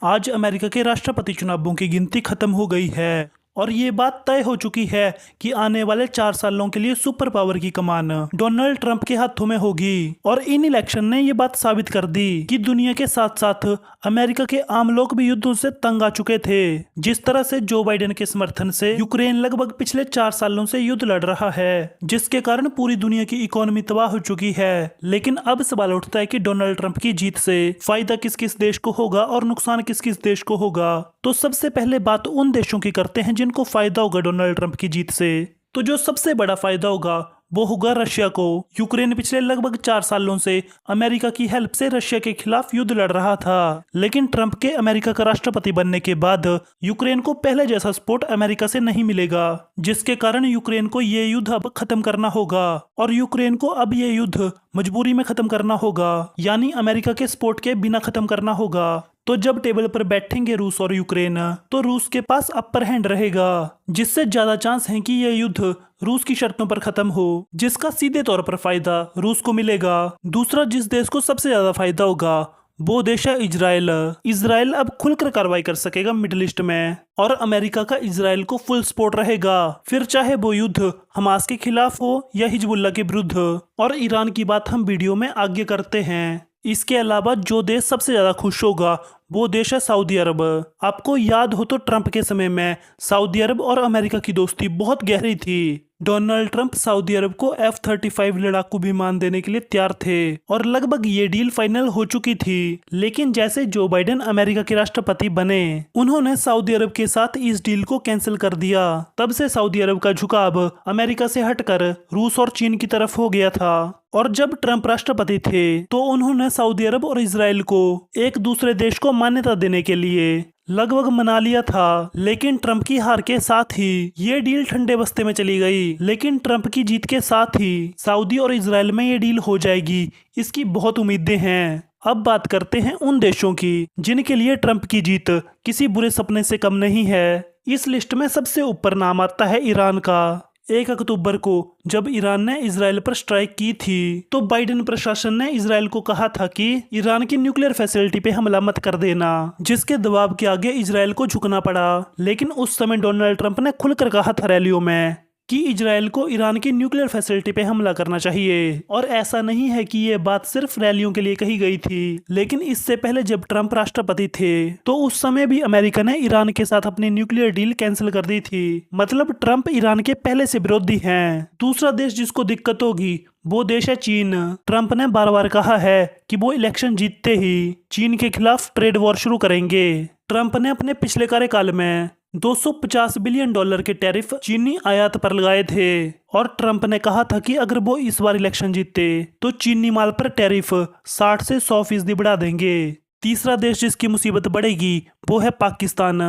आज अमेरिका के राष्ट्रपति चुनावों की गिनती खत्म हो गई है और ये बात तय हो चुकी है कि आने वाले 4 सालों के लिए सुपर पावर की कमान डोनाल्ड ट्रंप के हाथों में होगी। और इन इलेक्शन ने ये बात साबित कर दी कि दुनिया के साथ साथ अमेरिका के आम लोग भी युद्धों से तंग आ चुके थे। जिस तरह से जो बाइडेन के समर्थन से यूक्रेन लगभग पिछले 4 सालों से युद्ध लड़ रहा है, जिसके कारण पूरी दुनिया की इकोनॉमी तबाह हो चुकी है। लेकिन अब सवाल उठता है कि डोनाल्ड ट्रंप की जीत से फायदा किस किस देश को होगा और नुकसान किस किस देश को होगा। तो सबसे पहले बात उन देशों की करते हैं जिनको फायदा होगा डोनाल्ड ट्रंप की जीत से। तो जो सबसे बड़ा फायदा होगा वो होगा रशिया को। यूक्रेन पिछले लगभग 4 सालों से अमेरिका की हेल्प से रशिया के खिलाफ युद्ध लड़ रहा था, लेकिन ट्रंप के अमेरिका का राष्ट्रपति बनने के बाद यूक्रेन को पहले जैसा सपोर्ट अमेरिका से नहीं मिलेगा, जिसके कारण यूक्रेन को ये युद्ध अब खत्म करना होगा। और यूक्रेन को अब ये युद्ध मजबूरी में खत्म करना होगा, यानी अमेरिका के सपोर्ट के बिना खत्म करना होगा। तो जब टेबल पर बैठेंगे रूस और यूक्रेन, तो रूस के पास अपर हैंड रहेगा, जिससे ज्यादा चांस है कि यह युद्ध रूस की शर्तों पर खत्म हो, जिसका सीधे तौर पर फायदा रूस को मिलेगा। दूसरा जिस देश को सबसे ज्यादा फायदा होगा वो देश है इजराइल। इजराइल अब खुलकर कार्रवाई कर सकेगा मिडिल ईस्ट में, और अमेरिका का इजराइल को फुल सपोर्ट रहेगा, फिर चाहे वो युद्ध हमास के खिलाफ हो या हिजबुल्लाह के विरुद्ध। और ईरान की बात हम वीडियो में आगे करते हैं। इसके अलावा जो देश सबसे ज्यादा खुश होगा वो देश है सऊदी अरब। आपको याद हो तो ट्रंप के समय में सऊदी अरब और अमेरिका की दोस्ती बहुत गहरी थी। डोनाल्ड ट्रंप सऊदी अरब को F-35 लड़ाकू विमान देने के लिए तैयार थे और लगभग ये डील फाइनल हो चुकी थी। लेकिन जैसे जो बाइडेन अमेरिका के राष्ट्रपति बने, उन्होंने सऊदी अरब के साथ इस डील को कैंसिल कर दिया। तब से सऊदी अरब का झुकाव अमेरिका से हटकर रूस और चीन की तरफ हो गया था। और जब ट्रंप राष्ट्रपति थे तो उन्होंने सऊदी अरब और इजराइल को एक दूसरे देश को मान्यता देने के लिए लगभग मना लिया था, लेकिन ट्रंप की हार के साथ ही ये डील ठंडे बस्ते में चली गई। लेकिन ट्रंप की जीत के साथ ही सऊदी और इजराइल में ये डील हो जाएगी, इसकी बहुत उम्मीदें हैं। अब बात करते हैं उन देशों की जिनके लिए ट्रंप की जीत किसी बुरे सपने से कम नहीं है। इस लिस्ट में सबसे ऊपर नाम आता है ईरान का। 1 अक्टूबर को जब ईरान ने इजराइल पर स्ट्राइक की थी, तो बाइडेन प्रशासन ने इजराइल को कहा था कि ईरान की न्यूक्लियर फैसिलिटी पे हमला मत कर देना, जिसके दबाव के आगे इजराइल को झुकना पड़ा। लेकिन उस समय डोनाल्ड ट्रंप ने खुलकर कहा था रैलियों में कि इजराइल को ईरान की न्यूक्लियर फैसिलिटी पे हमला करना चाहिए। और ऐसा नहीं है कि ये बात सिर्फ रैलियों के लिए कही गई थी, लेकिन इससे पहले जब ट्रंप राष्ट्रपति थे तो उस समय भी अमेरिका ने ईरान के साथ अपनी न्यूक्लियर डील कैंसिल कर दी थी। मतलब ट्रंप ईरान के पहले से विरोधी हैं। दूसरा देश जिसको दिक्कत होगी वो देश है चीन। ट्रंप ने बार बार कहा है कि वो इलेक्शन जीतते ही चीन के खिलाफ ट्रेड वॉर शुरू करेंगे। ट्रंप ने अपने पिछले कार्यकाल में $250 बिलियन के टैरिफ चीनी आयात पर लगाए थे, और ट्रंप ने कहा था कि अगर वो इस बार इलेक्शन जीते तो चीनी माल पर टैरिफ 60 से 100% बढ़ा देंगे। तीसरा देश जिसकी मुसीबत बढ़ेगी वो है पाकिस्तान।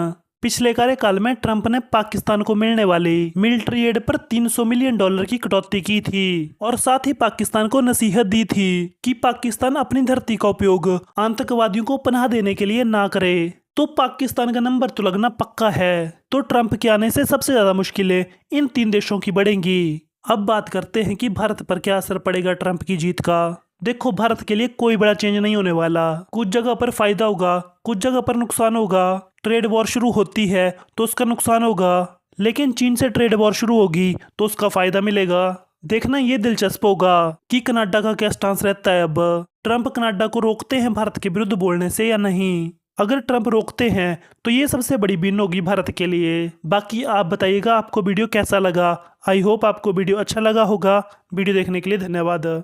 पिछले कार्यकाल में ट्रंप ने पाकिस्तान को मिलने वाली मिलिट्री एड पर $300 मिलियन की कटौती की थी, और साथ ही पाकिस्तान को नसीहत दी थी कि पाकिस्तान अपनी धरती का उपयोग आतंकवादियों को पनाह देने के लिए ना करे। तो पाकिस्तान का नंबर तो लगना पक्का है। तो ट्रंप के आने से सबसे ज्यादा मुश्किलें इन 3 देशों की बढ़ेंगी। अब बात करते हैं कि भारत पर क्या असर पड़ेगा ट्रंप की जीत का। देखो, भारत के लिए कोई बड़ा चेंज नहीं होने वाला। कुछ जगह पर फायदा होगा, कुछ जगह पर नुकसान होगा। ट्रेड वॉर शुरू होती है तो उसका नुकसान होगा, लेकिन चीन से ट्रेड वॉर शुरू होगी तो उसका फायदा मिलेगा। देखना ये दिलचस्प होगा कि कनाडा का क्या स्टांस रहता है। अब ट्रंप कनाडा को रोकते हैं भारत के विरुद्ध बोलने से या नहीं। अगर ट्रंप रोकते हैं तो ये सबसे बड़ी विन होगी भारत के लिए। बाकी आप बताइएगा आपको वीडियो कैसा लगा। आई होप आपको वीडियो अच्छा लगा होगा। वीडियो देखने के लिए धन्यवाद।